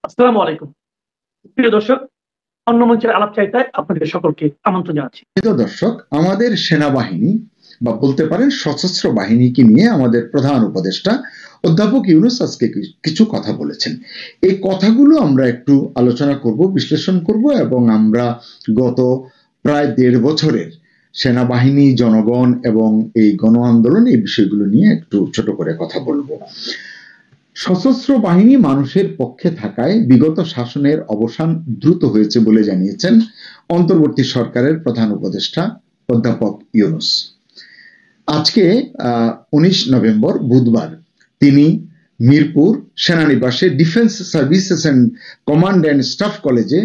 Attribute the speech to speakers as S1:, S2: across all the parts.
S1: আসসালামু আলাইকুম। প্রিয় দর্শক, অন্য মঞ্চের আলাপচারিতায় আপনাদের সকলকে আমন্ত্রণ জানাচ্ছি।
S2: প্রিয় দর্শক, আমাদের সেনাবাহিনী বা বলতে পারেন সশস্ত্র বাহিনীকে নিয়ে আমাদের প্রধান উপদেষ্টা অধ্যাপক ইউনূস আজকে কিছু কথা বলেছেন। এই কথাগুলো আমরা একটু আলোচনা করব, বিশ্লেষণ করব এবং আমরা গত প্রায় ১.৫ বছরের সেনাবাহিনী, জনগণ এবং এই গণ আন্দোলন, এই বিষয়গুলো নিয়ে একটু ছোট করে কথা বলবো। সশস্ত্র বাহিনী মানুষের পক্ষে থাকায় বিগত শাসনের অবসান দ্রুত হয়েছে বলে জানিয়েছেন অন্তর্বর্তী সরকারের প্রধান উপদেষ্টা অধ্যাপক ইউনূস। আজকে ১৯ নভেম্বর বুধবার তিনি মিরপুর সেনানিবাসে defence services and command and staff কলেজে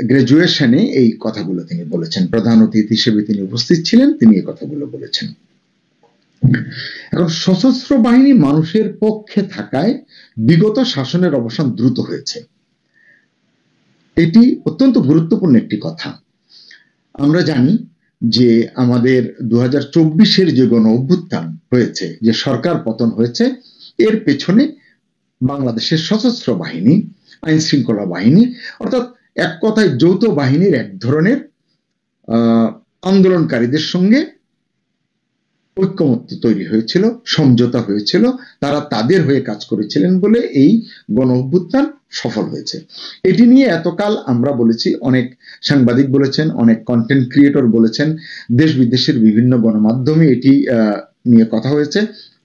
S2: গ্রাজুয়েশনে এই কথাগুলো তিনি বলেছেন। প্রধান অতিথি হিসেবে তিনি উপস্থিত ছিলেন, তিনি এই কথাগুলো বলেছেন। এখন সশস্ত্র বাহিনী মানুষের পক্ষে থাকায় বিগত শাসনের অবসান দ্রুত হয়েছে, এটি অত্যন্ত গুরুত্বপূর্ণ একটি কথা। আমরা জানি যে আমাদের ২০২৪-এর যে গণ অভ্যুত্থান হয়েছে, যে সরকার পতন হয়েছে, এর পেছনে বাংলাদেশের সশস্ত্র বাহিনী, আইন শৃঙ্খলা বাহিনী, অর্থাৎ এক কথায় যৌথ বাহিনীর এক ধরনের আন্দোলনকারীদের সঙ্গে ঐক্যমত্য তৈরি হয়েছিল, সমঝোতা হয়েছিল, তারা তাদের হয়ে কাজ করেছিলেন বলে এই গণ অভ্যুত্থান সফল হয়েছে। এটি নিয়ে এতকাল আমরা বলেছি, অনেক সাংবাদিক বলেছেন, অনেক কন্টেন্ট ক্রিয়েটর বলেছেন, দেশ বিদেশের বিভিন্ন গণমাধ্যমে এটি নিয়ে কথা হয়েছে,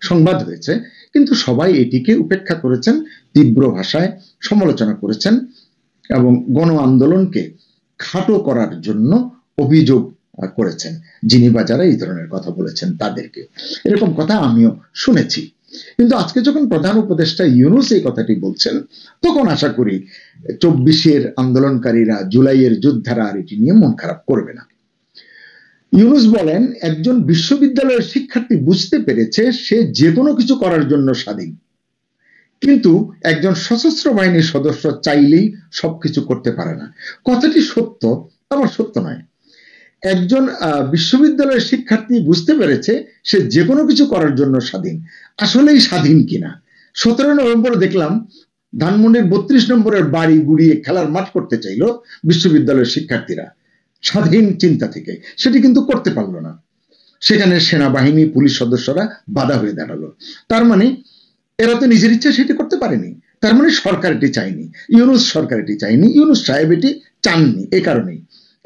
S2: সংবাদ হয়েছে, কিন্তু সবাই এটিকে উপেক্ষা করেছেন, তীব্র ভাষায় সমালোচনা করেছেন এবং গণ আন্দোলনকে খাটো করার জন্য অভিযোগ করেছেন যিনি বা যারা এই ধরনের কথা বলেছেন তাদেরকে। এরকম কথা আমিও শুনেছি, কিন্তু আজকে যখন প্রধান উপদেষ্টা ইউনূস এই কথাটি বলছেন, তখন আশা করি ২৪-এর আন্দোলনকারীরা, জুলাইয়ের যোদ্ধারা আর এটি নিয়ে মন খারাপ করবে না। ইউনূস বলেন, একজন বিশ্ববিদ্যালয়ের শিক্ষার্থী বুঝতে পেরেছে সে যে কোনো কিছু করার জন্য স্বাধীন, কিন্তু একজন সশস্ত্র বাহিনীর সদস্য চাইলেই সবকিছু করতে পারে না। কথাটি সত্য, আবার সত্য নয়। একজন বিশ্ববিদ্যালয়ের শিক্ষার্থী বুঝতে পেরেছে সে যে কোনো কিছু করার জন্য স্বাধীন। আসলেই স্বাধীন কিনা? ১৭ নভেম্বর দেখলাম ধানমন্ডির ৩২ নম্বরের বাড়ি গুড়িয়ে খেলার মাঠ করতে চাইল বিশ্ববিদ্যালয়ের শিক্ষার্থীরা স্বাধীন চিন্তা থেকে, সেটি কিন্তু করতে পারলো না। সেখানে সেনাবাহিনী, পুলিশ সদস্যরা বাধা হয়ে দাঁড়ালো। তার মানে এরা তো নিজের ইচ্ছা সেটি করতে পারেনি, তার মানে সরকার এটি চায়নি, ইউনূস সরকার এটি চায়নি, ইউনূস সাহেব এটি চাননি। এ কারণেই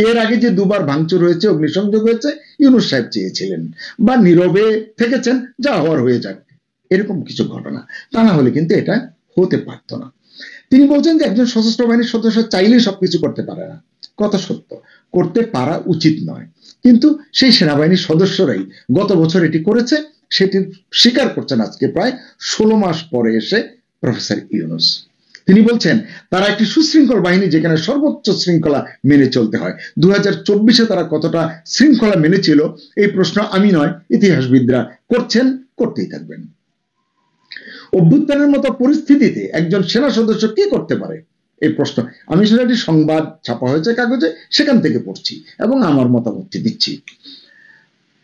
S2: এর আগে যে দুবার ভাঙচুর হয়েছে, অগ্নিসংযোগ হয়েছে, ইউনূস সাহেব চেয়েছিলেন বা নীরবে থেকেছেন, যা হওয়ার হয়ে যাক, এরকম কিছু ঘটনা। তা না হলে কিন্তু এটা হতে পারতো না। তিনি বলছেন যে একজন সশস্ত্র বাহিনীর সদস্য চাইলেই সবকিছু করতে পারে না। কথা সত্য, করতে পারা উচিত নয়, কিন্তু সেই সেনাবাহিনীর সদস্যরাই গত বছর এটি করেছে, সেটি স্বীকার করছেন আজকে প্রায় ১৬ মাস পরে এসে প্রফেসর ইউনূস। তিনি বলছেন তারা একটি সুশৃঙ্খল বাহিনী, যেখানে সর্বোচ্চ শৃঙ্খলা মেনে চলতে হয়। ২০২৪-এ তারা কতটা শৃঙ্খলা মেনেছিল এই প্রশ্ন আমি নয়, ইতিহাসবিদরা করছেন, করতেই থাকবেন। অভ্যুত্থানের মতো পরিস্থিতিতে একজন সেনা সদস্য কি করতে পারে, এই প্রশ্ন আমি সেটা একটি সংবাদ ছাপা হয়েছে কাগজে, সেখান থেকে পড়ছি এবং আমার মতামতটি দিচ্ছি।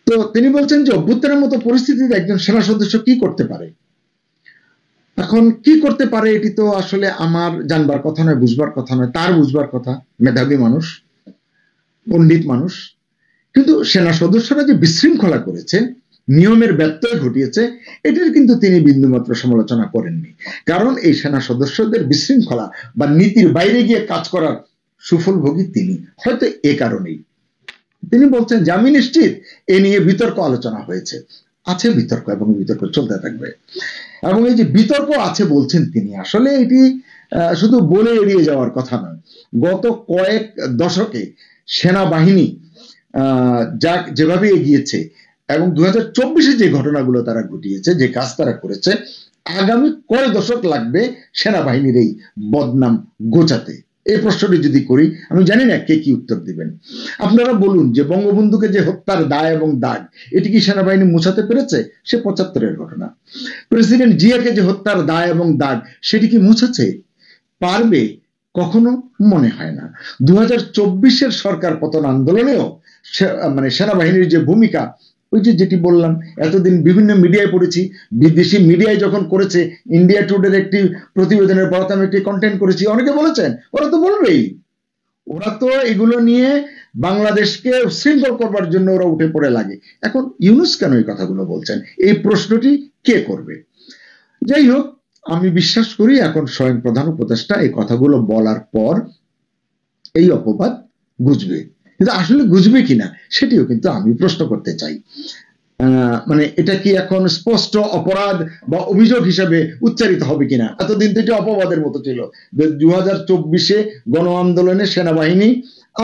S2: তো তিনি বলছেন যে অভ্যুত্থানের মতো পরিস্থিতিতে একজন সেনা সদস্য কি করতে পারে। এখন কি করতে পারে এটি তো আসলে আমার জানবার কথা নয়, বুঝবার কথা নয়, তার বুঝবার কথা। মেধাবী মানুষ, পণ্ডিত মানুষ। কিন্তু সেনা সদস্যরা যে বিশৃঙ্খলা করেছে, নিয়মের ব্যত্যয় ঘটিয়েছে, এটির কিন্তু তিনি বিন্দুমাত্র সমালোচনা করেননি। কারণ এই সেনা সদস্যদের বিশৃঙ্খলা বা নীতির বাইরে গিয়ে কাজ করার সুফলভোগী তিনি, হয়তো এ কারণেই। তিনি বলছেন যে আমি নিশ্চিত এ নিয়ে বিতর্ক আলোচনা হয়েছে, আছে বিতর্ক এবং বিতর্ক চলতে থাকবে। এবং এই যে বিতর্ক আছে বলছেন তিনি, আসলে এটি শুধু বলে এড়িয়ে যাওয়ার কথা নয়। গত কয়েক দশকে সেনাবাহিনী যেভাবে এগিয়েছে এবং ২০২৪-এ যে ঘটনাগুলো তারা ঘটিয়েছে, যে কাজ তারা করেছে, আগামী কয় দশক লাগবে সেনাবাহিনীর এই বদনাম গোছাতে? এই প্রশ্নটি যদি করি, আমি জানি না কে কি উত্তর দিবেন। আপনারা বলুন যে বঙ্গবন্ধুকে যে হত্যার দায় এবং দাগ, এটি কি সেনাবাহিনী মুছাতে পেরেছে? সে ৭৫-এর ঘটনা। প্রেসিডেন্ট জিয়াকে যে হত্যার দায় এবং দাগ, সেটি কি মুছেছে? পারবে? কখনো মনে হয় না। ২০২৪-এর সরকার পতন আন্দোলনেও মানে সেনাবাহিনীর যে ভূমিকা, ওই যে যেটি বললাম, এতদিন বিভিন্ন মিডিয়ায় পড়েছি, বিদেশি মিডিয়ায় যখন করেছে, ইন্ডিয়া টুডের একটি প্রতিবেদনের পর আমি একটি কন্টেন্ট করেছি, অনেকে বলেছেন ওরা তো বলবেই, ওরা তো এগুলো নিয়ে বাংলাদেশকে শৃঙ্খল করবার জন্য ওরা উঠে পড়ে লাগে। এখন ইউনূস কেন এই কথাগুলো বলছেন, এই প্রশ্নটি কে করবে? যাই হোক, আমি বিশ্বাস করি এখন স্বয়ং প্রধান উপদেষ্টা এই কথাগুলো বলার পর এই অপবাদ গুজবে, কিন্তু আসলে গুজবে কিনা সেটিও কিন্তু আমি প্রশ্ন করতে চাই। মানে এটা কি এখন স্পষ্ট অপরাধ বা অভিযোগ হিসেবে উচ্চারিত হবে কিনা? এতদিন তো এটা অপবাদের মতো ছিল। 2024 গণ আন্দোলনে সেনাবাহিনী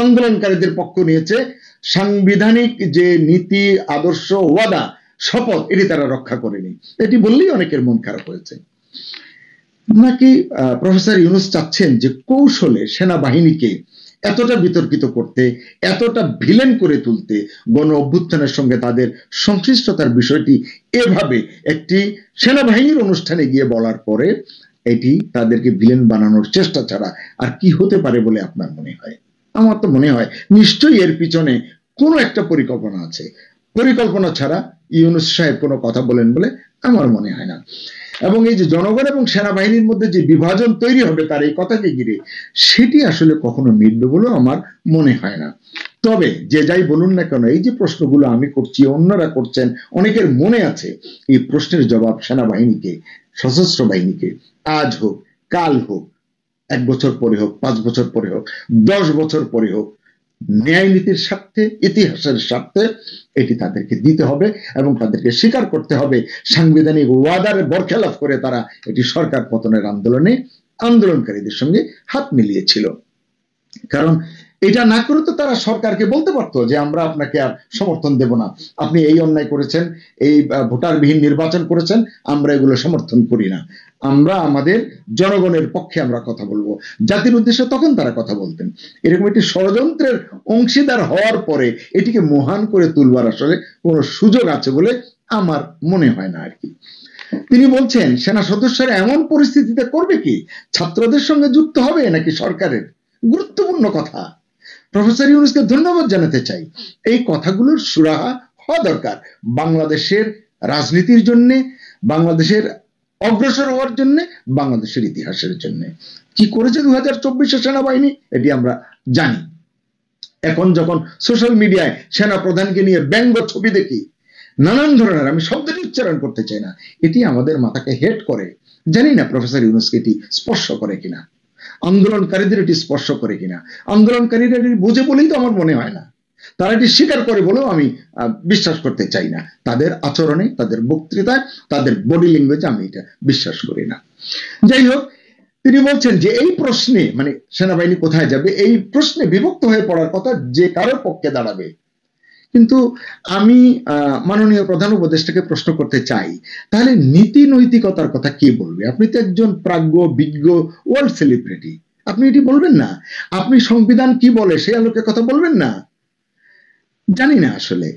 S2: আন্দোলনকারীদের পক্ষ নিয়েছে, সাংবিধানিক যে নীতি আদর্শ ওয়াদা শপথ এটি তারা রক্ষা করেনি, এটি বললেই অনেকের মন খারাপ হয়েছে। নাকি প্রফেসর ইউনূস চাচ্ছেন যে কৌশলে সেনাবাহিনীকে এতটা বিতর্কিত করতে, এতটা ভিলেন করে তুলতে, গণ অভ্যুত্থানের সঙ্গে তাদের সংশ্লিষ্টতার বিষয়টি এভাবে একটি সেনাবাহিনীর অনুষ্ঠানে গিয়ে বলার পরে এটি তাদেরকে ভিলেন বানানোর চেষ্টা ছাড়া আর কি হতে পারে বলে আপনার মনে হয়? আমার তো মনে হয় নিশ্চয়ই এর পিছনে কোনো একটা পরিকল্পনা আছে। পরিকল্পনা ছাড়া ইউনূস সাহেব কোনো কথা বলেন বলে আমার মনে হয় না। এবং এই যে জনগণ এবং সেনাবাহিনীর মধ্যে যে বিভাজন তৈরি হবে তার এই কথাকে ঘিরে, সেটি আসলে কখনো মিটবে বলেও আমার মনে হয় না। তবে যে যাই বলুন না কেন, এই যে প্রশ্নগুলো আমি করছি, অন্যরা করছেন, অনেকের মনে আছে, এই প্রশ্নের জবাব সেনাবাহিনীকে, সশস্ত্র বাহিনীকে আজ হোক, কাল হোক, 1 বছর পরে হোক, 5 বছর পরে হোক, 10 বছর পরে হোক, ন্যায় নীতির স্বার্থে, ইতিহাসের স্বার্থে এটি তাদেরকে দিতে হবে এবং তাদেরকে স্বীকার করতে হবে সাংবিধানিক ওয়াদার বরখেলাপ করে তারা এটি সরকার পতনের আন্দোলনে আন্দোলনকারীদের সঙ্গে হাত মিলিয়েছিল। কারণ এটা না করে তো তারা সরকারকে বলতে পারতো যে আমরা আপনাকে আর সমর্থন দেব না, আপনি এই অন্যায় করেছেন, এই ভোটারবিহীন নির্বাচন করেছেন, আমরা এগুলো সমর্থন করি না, আমরা আমাদের জনগণের পক্ষে আমরা কথা বলবো, জাতির উদ্দেশ্যে তখন তারা কথা বলতেন। এরকম একটি ষড়যন্ত্রের অংশীদার হওয়ার পরে এটিকে মহান করে তুলবার আসলে কোনো সুযোগ আছে বলে আমার মনে হয় না আর কি। তিনি বলছেন সেনা সদস্যরা এমন পরিস্থিতিতে করবে কি, ছাত্রদের সঙ্গে যুক্ত হবে নাকি সরকারের? গুরুত্বপূর্ণ কথা। প্রফেসর ইউনূসকে ধন্যবাদ জানাতে চাই, এই কথাগুলোর সুরাহা হওয়া দরকার বাংলাদেশের রাজনীতির জন্য, বাংলাদেশের অগ্রসর হওয়ার জন্য, বাংলাদেশের ইতিহাসের জন্য। কি করেছে 2024 সেনাবাহিনী এটি আমরা জানি। এখন যখন সোশ্যাল মিডিয়ায় সেনা প্রধানকে নিয়ে ব্যঙ্গ ছবি দেখি, নানান ধরনের, আমি শব্দটি উচ্চারণ করতে চাই না, এটি আমাদের মাথাকে হেট করে। জানি না প্রফেসর ইউনূসকে এটি স্পর্শ করে কিনা, আন্দোলনকারীদের এটি স্পর্শ করে কিনা। আন্দোলনকারীরা এটি বোঝে বলেই তো আমার মনে হয় না, তারা এটি স্বীকার করে বলেও আমি বিশ্বাস করতে চাই না। তাদের আচরণে, তাদের বক্তৃতায়, তাদের বডি ল্যাঙ্গুয়েজে আমি এটা বিশ্বাস করি না। যাই হোক, তিনি বলছেন যে এই প্রশ্নে, মানে সেনাবাহিনী কোথায় যাবে, এই প্রশ্নে বিভক্ত হয়ে পড়ার কথা যে কারোর পক্ষে দাঁড়াবে। কিন্তু আমি মাননীয় প্রধান উপদেষ্টাকে প্রশ্ন করতে চাই, তাহলে নীতি নৈতিকতার কথা কে বলবে? আপনি তো একজন প্রাজ্ঞ, বিজ্ঞ, ওয়ার্ল্ড সেলিব্রিটি, আপনি এটি বলবেন না? আপনি সংবিধান কি বলে সেই আলোকে কথা বলবেন না? জানি না আসলে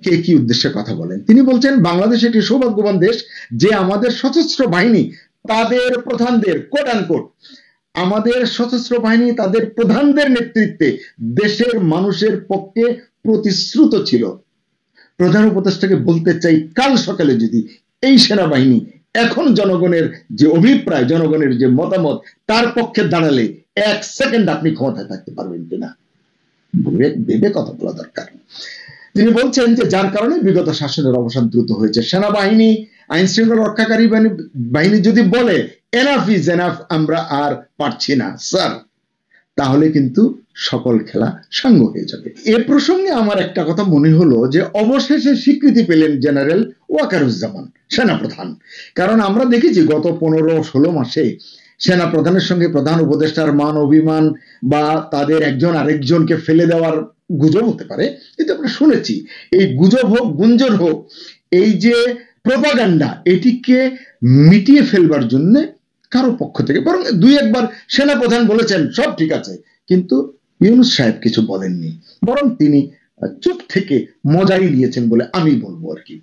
S2: কে কি উদ্দেশ্যে কথা বলেন। তিনি বলছেন বাংলাদেশ একটি সৌভাগ্যবান দেশ যে আমাদের সশস্ত্র বাহিনী তাদের প্রধানদের, কোট আনকোট, আমাদের সশস্ত্র বাহিনী তাদের প্রধানদের নেতৃত্বে দেশের মানুষের পক্ষে প্রতিশ্রুত ছিল। প্রধান উপদেষ্টাকে বলতে চাই, কাল সকালে যদি এই সেনাবাহিনী এখন জনগণের যে অভিপ্রায়, জনগণের যে মতামত তার পক্ষে দাঁড়ালে 1 সেকেন্ড আপনি ক্ষমতায় থাকতে পারবেন কিনা, ভেবে কথা বলা দরকার। তিনি বলছেন যে যার কারণে বিগত শাসনের অবসান দ্রুত হয়েছে। সেনাবাহিনী, আইন শৃঙ্খলা রক্ষাকারী বাহিনী যদি বলে এনাফ ইজ এনাফ, আমরা আর পারছি না স্যার, তাহলে কিন্তু সকল খেলা সাঙ্গ হয়ে যাবে। এ প্রসঙ্গে আমার একটা কথা মনে হলো যে অবশেষে স্বীকৃতি পেলেন জেনারেল ওয়াকারুজ্জামান, সেনাপ্রধান। কারণ আমরা দেখেছি গত 15-16 মাসে সেনা প্রধানের সঙ্গে প্রধান উপদেষ্টার মান অভিমান বা তাদের একজন আরেকজনকে ফেলে দেওয়ার গুজব হতে পারে, কিন্তু আমরা শুনেছি এই গুজব হোক, গুঞ্জন হোক, এই যে প্রোপাগান্ডা, এটিকে মিটিয়ে ফেলবার জন্য কারো পক্ষ থেকে, বরং 2-1 বার সেনাপ্রধান বলেছেন সব ঠিক আছে, কিন্তু ইউনূস সাহেব কিছু বলেননি, বরং তিনি চুপ থেকে মজাই নিয়েছেন বলে আমি বলবো আর কি।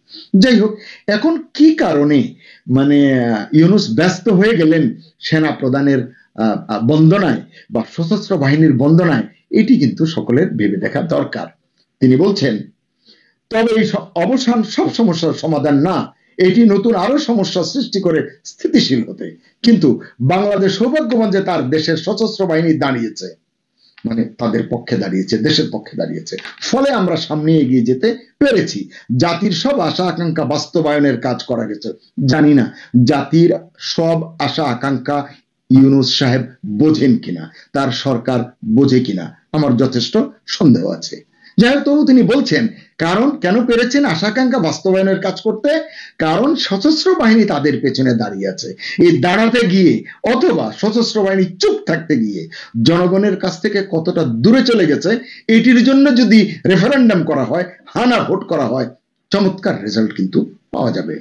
S2: যাই হোক, এখন কি কারণে মানে ইউনূস ব্যস্ত হয়ে গেলেন সেনা প্রধানের বন্দনায় বা সশস্ত্র বাহিনীর বন্দনায়, এটি কিন্তু সকলের ভেবে দেখা দরকার। তিনি বলছেন তবে এই অবসান সব সমস্যার সমাধান না, এটি নতুন আরো সমস্যা সৃষ্টি করে স্থিতিশীল হতে। কিন্তু বাংলাদেশ সৌভাগ্যবান যে তার দেশের সশস্ত্র বাহিনী দাঁড়িয়েছে, মানে তাদের পক্ষে দাঁড়িয়েছে, দেশের পক্ষে দাঁড়িয়েছে, ফলে আমরা সামনে এগিয়ে যেতে পেরেছি। জাতির সব আশা আকাঙ্ক্ষা বাস্তবায়নের কাজ করা গেছে। জানি না জাতির সব আশা আকাঙ্ক্ষা ইউনূস সাহেব বোঝেন কিনা, তার সরকার বোঝে কিনা, আমার যথেষ্ট সন্দেহ আছে। যাই হোক, তবু তিনি বলছেন কারণ কেন পেরেছেন আশা আকাঙ্ক্ষা বাস্তবায়নের কাজ করতে, কারণ সশস্ত্র বাহিনী তাদের পেছনে দাঁড়িয়ে আছে। এই দাঁড়াতে গিয়ে অথবা সশস্ত্র বাহিনী চুপ থাকতে গিয়ে জনগণের কাছ থেকে কতটা দূরে চলে গেছে, এটির জন্য যদি রেফারেন্ডাম করা হয়, হানা ভোট করা হয়, চমৎকার রেজাল্ট কিন্তু পাওয়া যাবে।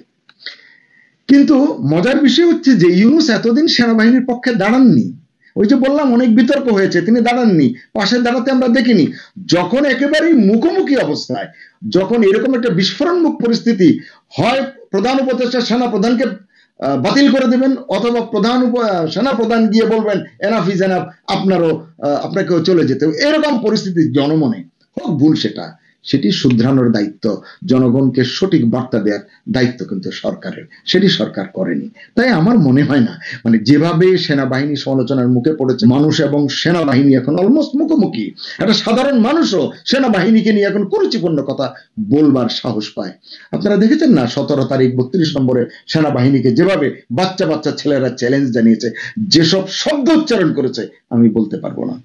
S2: কিন্তু মজার বিষয় হচ্ছে যে ইউনূস এতদিন সেনাবাহিনীর পক্ষে দাঁড়াননি। ওই যে বললাম অনেক বিতর্ক হয়েছে, তিনি দাঁড়াননি, পাশে দাঁড়াতে আমরা দেখিনি। যখন একেবারেই মুখোমুখি অবস্থায়, যখন এরকম একটা বিস্ফোরণমুখ পরিস্থিতি হয়, প্রধান উপদেষ্টা সেনা প্রধানকে বাতিল করে দেবেন, অথবা সেনা প্রধান গিয়ে বলবেন এনাফ ইজ এনাফ, আপনাকেও চলে যেতে, এরকম পরিস্থিতি জনমনে হোক ভুল, সেটি শুধরানোর দায়িত্ব, জনগণকে সঠিক বার্তা দেওয়ার দায়িত্ব কিন্তু সরকারের, সেটি সরকার করেনি। তাই আমার মনে হয় না, মানে যেভাবে সেনাবাহিনী সমালোচনার মুখে পড়েছে মানুষ এবং সেনাবাহিনী এখন অলমোস্ট মুখোমুখি, একটা সাধারণ মানুষও সেনাবাহিনীকে নিয়ে এখন কুরুচিপূর্ণ কথা বলবার সাহস পায়। আপনারা দেখেছেন না 17 তারিখ 32 নম্বরে সেনাবাহিনীকে যেভাবে বাচ্চা বাচ্চা ছেলেরা চ্যালেঞ্জ জানিয়েছে, যেসব শব্দ উচ্চারণ করেছে আমি বলতে পারবো না,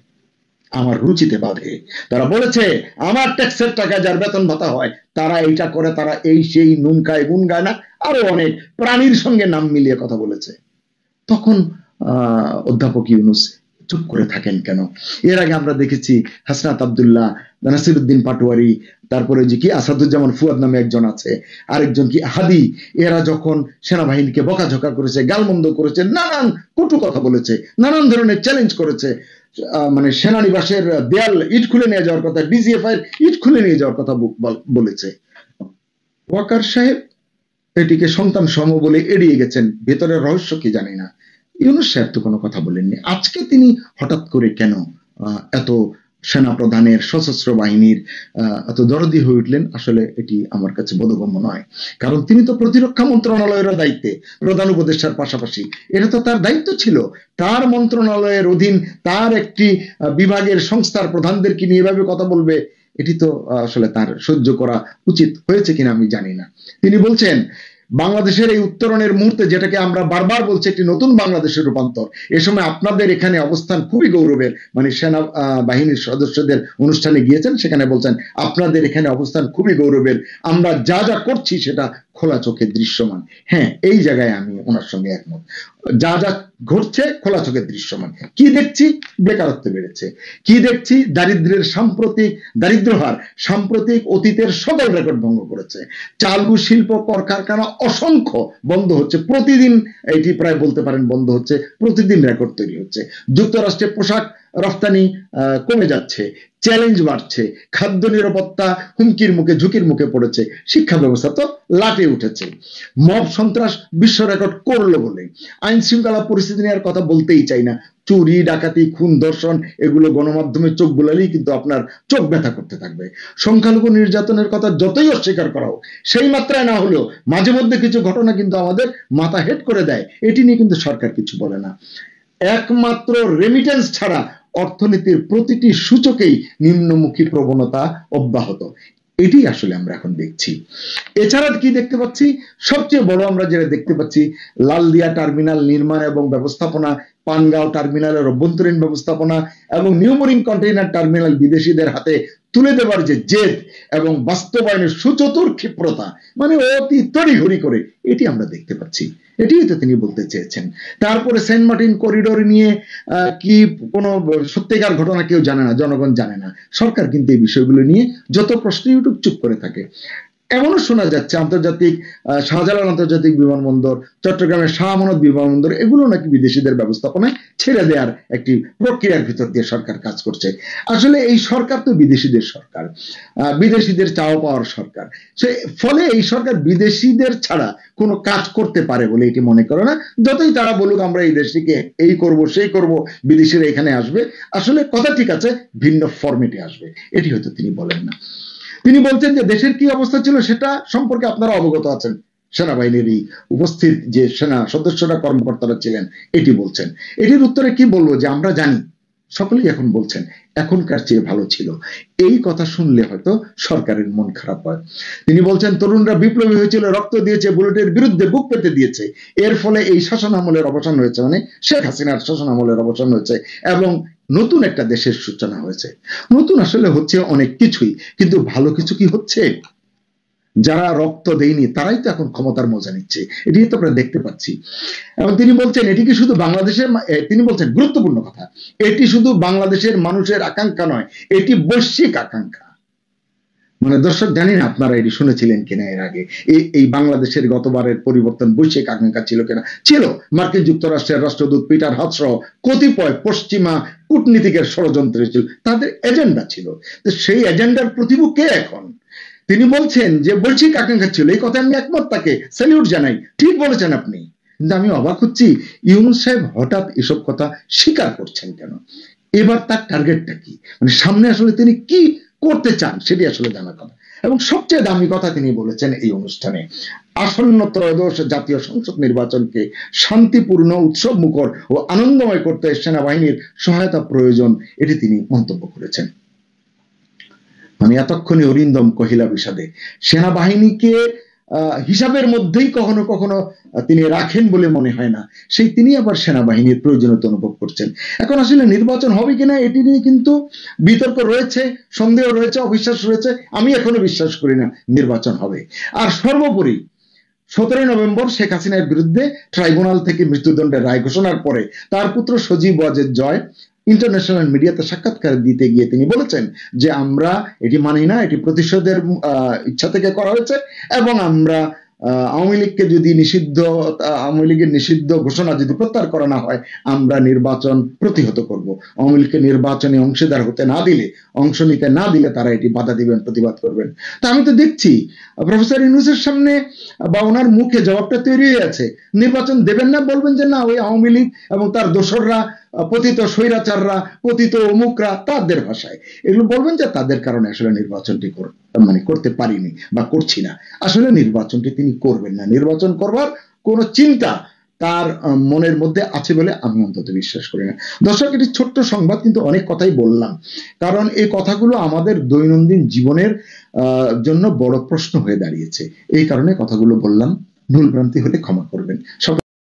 S2: আমার রুচিতে বাধে। তারা বলেছে আমার ট্যাক্সের টাকা যার বেতন ভাতা হয় তারা এইটা করে, তারা এই সেই নুন খায় গুণ গায় না, আরো অনেক প্রাণীর সঙ্গে নাম মিলিয়ে কথা বলেছে। তখন অধ্যাপক ইউনূস চুপ করে থাকেন কেন? এর আগে আমরা দেখেছি হাসনাত আব্দুল্লাহ, নাসিরউদ্দিন পাটোয়ারি, তারপরে যে কি আসাদুজ্জামান ফুয়াদ নামে একজন আছে, আরেকজন কি হাদি, এরা যখন সেনাবাহিনীকে বকাঝকা করেছে, গালমন্দ করেছে, নানান কটু কথা বলেছে, নানান ধরনের চ্যালেঞ্জ করেছে, মানে সেনানিবাসের দেয়াল ইট খুলে নিয়ে যাওয়ার কথা, ডিজিএফআই ইট খুলে নিয়ে যাওয়ার কথা বলেছে, ওয়াকার সাহেব এটিকে সন্তান সম বলে এড়িয়ে গেছেন। ভেতরের রহস্য কি জানি না। ইউনূস সাহেব তো কোনো কথা বলেননি। আজকে তিনি হঠাৎ করে কেন এত সেনা প্রধানের, সশস্ত্র বাহিনীর এত দরদি হয়ে উঠলেন? আসলে এটি আমার কাছে বোধগম্য নয়। কারণ তিনি তো প্রতিরক্ষা মন্ত্রণালয়ের দায়িত্বে, প্রধান উপদেষ্টার পাশাপাশি এটা তো তার দায়িত্ব ছিল। তার মন্ত্রণালয়ের অধীন তার একটি বিভাগের সংস্থার প্রধানদেরকে নিয়ে এভাবে কথা বলবে, এটি তো আসলে তার সহ্য করা উচিত হয়েছে কিনা আমি জানি না। তিনি বলছেন বাংলাদেশের এই উত্তরণের মুহূর্তে, যেটাকে আমরা বারবার বলছি একটি নতুন বাংলাদেশের রূপান্তর, এ সময় আপনাদের এখানে অবস্থান খুবই গৌরবের। মানে সেনা বাহিনীর সদস্যদের অনুষ্ঠানে গিয়েছেন, সেখানে বলছেন আপনাদের এখানে অবস্থান খুবই গৌরবের, আমরা যা যা করছি সেটা খোলা চোখে দৃশ্যমান। হ্যাঁ, এই জায়গায় আমি ওনার সঙ্গে একমত। যা যা ঘটছে খোলা চোখে দৃশ্যমান। কি দেখছি? বেকারত্ব বেড়েছে। কি দেখছি? দারিদ্র হার সাম্প্রতিক অতীতের সকল রেকর্ড ভঙ্গ করেছে। চালু শিল্প, কল কারখানা অসংখ্য বন্ধ হচ্ছে, প্রতিদিন এটি প্রায় বলতে পারেন বন্ধ হচ্ছে, প্রতিদিন রেকর্ড তৈরি হচ্ছে। যুক্তরাষ্ট্রে পোশাক রফতানি কমে যাচ্ছে, চ্যালেঞ্জ বাড়ছে, খাদ্য নিরাপত্তা হুমকির মুখে, ঝুঁকির মুখে পড়েছে, শিক্ষা ব্যবস্থা তো লাটে উঠেছে, মব সন্ত্রাস বিশ্ব রেকর্ড করলো বলে, আইন শৃঙ্খলা পরিস্থিতি নেওয়ার কথা বলতেই চাই না, চুরি, ডাকাতি, খুন, ধর্ষণ, এগুলো গণমাধ্যমে চোখ বুলালেই কিন্তু আপনার চোখ ব্যথা করতে থাকবে। সংখ্যালঘু নির্যাতনের কথা যতই অস্বীকার করা হোক, সেই মাত্রায় না হলেও মাঝে মধ্যে কিছু ঘটনা কিন্তু আমাদের মাথা হেট করে দেয়, এটি নিয়ে কিন্তু সরকার কিছু বলে না। একমাত্র রেমিটেন্স ছাড়া অর্থনীতির প্রতিটি সূচকেই নিম্নমুখী প্রবণতা অব্যাহত, এটি আসলে আমরা এখন দেখছি। এছাড়া কি দেখতে পাচ্ছি? সবচেয়ে বড় আমরা যেটা দেখতে পাচ্ছি, লালদিয়া টার্মিনাল নির্মাণ এবং ব্যবস্থাপনা, পানগাঁও টার্মিনালের অভ্যন্তরীণ ব্যবস্থাপনা এবং নিউমোরিং কন্টেইনার টার্মিনাল বিদেশিদের হাতে তুলে দেওয়ার যে জেদ এবং বাস্তবায়নের সুচতুর ক্ষিপ্রতা, মানে অতি তড়িঘড়ি করে, এটি আমরা দেখতে পাচ্ছি। এটিই তো তিনি বলতে চেয়েছেন। তারপরে সেন্ট মার্টিন করিডোর নিয়ে কি কোনো সত্যিকার ঘটনা কেউ জানে না, জনগণ জানে না। সরকার কিন্তু এই বিষয়গুলো নিয়ে যত প্রশ্নই উঠুক চুপ করে থাকে। এমনও শোনা যাচ্ছে আন্তর্জাতিক শাহজালাল আন্তর্জাতিক বিমানবন্দর, চট্টগ্রামের শাহ আমানত বিমানবন্দর, এগুলো নাকি বিদেশিদের ব্যবস্থাপনায় ছেড়ে দেওয়ার একটি প্রক্রিয়ার ভিতর দিয়ে সরকার কাজ করছে। আসলে এই সরকার তো বিদেশিদের সরকার, বিদেশিদের চাওয়া পাওয়ার সরকার। ফলে এই সরকার বিদেশিদের ছাড়া কোনো কাজ করতে পারে বলে এটি মনে করে না। যতই তারা বলুক আমরা এই দেশটিকে এই করব সেই করব, বিদেশিরা এখানে আসবে, আসলে কথা ঠিক আছে, ভিন্ন ফরম্যাটে আসবে, এটি হয়তো তিনি বলেন না। তিনি বলছেন যে দেশের কি অবস্থা ছিল সেটা সম্পর্কে আপনারা অবগত আছেন, সেনাবাহিনীর উপস্থিত যে সেনা সদস্যরা কর্মকর্তারা ছিলেন এটি বলছেন। এটির উত্তরে কি বলবো যে আমরা জানি, সকলেই এখন বলছেন এখনকার চেয়ে ভালো ছিল। এই কথা শুনলে হয়তো সরকারের মন খারাপ হয়। তিনি বলছেন তরুণরা বিপ্লবী হয়েছিল, রক্ত দিয়েছে, বুলেটের বিরুদ্ধে বুক পেতে দিয়েছে, এর ফলে এই শাসন আমলের অবসান হয়েছে, মানে শেখ হাসিনার শাসন আমলের অবসান হয়েছে এবং নতুন একটা দেশের সূচনা হয়েছে। নতুন আসলে হচ্ছে অনেক কিছুই, কিন্তু ভালো কিছু কি হচ্ছে? যারা রক্ত দেয়নি তারাই তো এখন ক্ষমতার মজা নিচ্ছে, এটি তো আমরা দেখতে পাচ্ছি। এবং তিনি বলছেন এটি কি শুধু বাংলাদেশের, তিনি বলছেন গুরুত্বপূর্ণ কথা, এটি শুধু বাংলাদেশের মানুষের আকাঙ্ক্ষা নয়, এটি বৈশ্বিক আকাঙ্ক্ষা। মানে দর্শক, জানি না আপনারা এটি শুনেছিলেন কিনা এর আগে, এই বাংলাদেশের গতবারের পরিবর্তন বৈশ্বিক আকাঙ্ক্ষা ছিল কিনা? ছিল। মার্কিন যুক্তরাষ্ট্রের রাষ্ট্রদূত পিটার হাস সহ কতিপয় পশ্চিমা কূটনীতিকের ষড়যন্ত্র ছিল, তাদের এজেন্ডা ছিল। তো সেই এজেন্ডার প্রতিভূ কে এখন? তিনি বলছেন যে বৈশ্বিক আকাঙ্ক্ষা ছিল, এই কথা আমি একমত, তাকে স্যালিউট জানাই, ঠিক বলেছেন আপনি। কিন্তু আমি অবাক হচ্ছি ইউনূস সাহেব হঠাৎ এসব কথা স্বীকার করছেন কেন? এবার তার টার্গেটটা কি, মানে সামনে আসলে তিনি কি করতে চান সেটি আসলে জানার কথা। এবং সবচেয়ে দামি কথা তিনি বলেছেন এই অনুষ্ঠানে, আসন্ন ত্রয়োদশ জাতীয় সংসদ নির্বাচনকে শান্তিপূর্ণ, উৎসব মুখর ও আনন্দময় করতে সেনাবাহিনীর সহায়তা প্রয়োজন, এটি তিনি মন্তব্য করেছেন। আমি এতক্ষণে অরিন্দম কহিলা বিষাদে, সেনাবাহিনীকে হিসাবের মধ্যেই কখনো কখনো তিনি রাখেন বলে মনে হয় না, সেই তিনি আবার সেনাবাহিনীর প্রয়োজনীয়তা অনুভব করছেন। এখন আসলে নির্বাচন হবে কিনা এটি নিয়ে কিন্তু বিতর্ক রয়েছে, সন্দেহ রয়েছে, অবিশ্বাস রয়েছে। আমি এখনো বিশ্বাস করি না নির্বাচন হবে। আর সর্বোপরি 17 নভেম্বর শেখ হাসিনার বিরুদ্ধে ট্রাইব্যুনাল থেকে মৃত্যুদণ্ডের রায় ঘোষণার পরে তার পুত্র সজীব ওয়াজেদ জয় ইন্টারন্যাশনাল মিডিয়াতে সাক্ষাৎকার দিতে গিয়ে তিনি বলেছেন যে আমরা এটি মানি না, এটি প্রতিশোধের ইচ্ছা থেকে করা হয়েছে এবং আমরা আওয়ামী লীগকে যদি আওয়ামী লীগের নিষিদ্ধ ঘোষণা যদি প্রত্যাহার করা না হয় আমরা নির্বাচন প্রতিহত করব। আওয়ামী লীগকে নির্বাচনে অংশীদার হতে না দিলে, অংশ নিতে না দিলে তারা এটি বাধা দিবেন, প্রতিবাদ করবেন। তা আমি তো দেখছি প্রফেসর ইউনূসের সামনে বা ওনার মুখে জবাবটা তৈরি হয়ে আছে, নির্বাচন দেবেন না, বলবেন যে না ওই আওয়ামী লীগ এবং তার দোসররা, পতিত স্বৈরাচাররা, পতিত অমুকরা, তাদের ভাষায় এগুলো বলবেন যে তাদের কারণে আসলে নির্বাচনটি করতে পারিনি বা করছি না। আসলে নির্বাচনটি তিনি করবেন না, নির্বাচন করবার কোন চিন্তা তার মনের মধ্যে আছে বলে আমি অন্তত বিশ্বাস করি না। দর্শক, এটি ছোট্ট সংবাদ, কিন্তু অনেক কথাই বললাম, কারণ এই কথাগুলো আমাদের দৈনন্দিন জীবনের জন্য বড় প্রশ্ন হয়ে দাঁড়িয়েছে। এই কারণে কথাগুলো বললাম, ভুল ভ্রান্তি হলে ক্ষমা করবেন।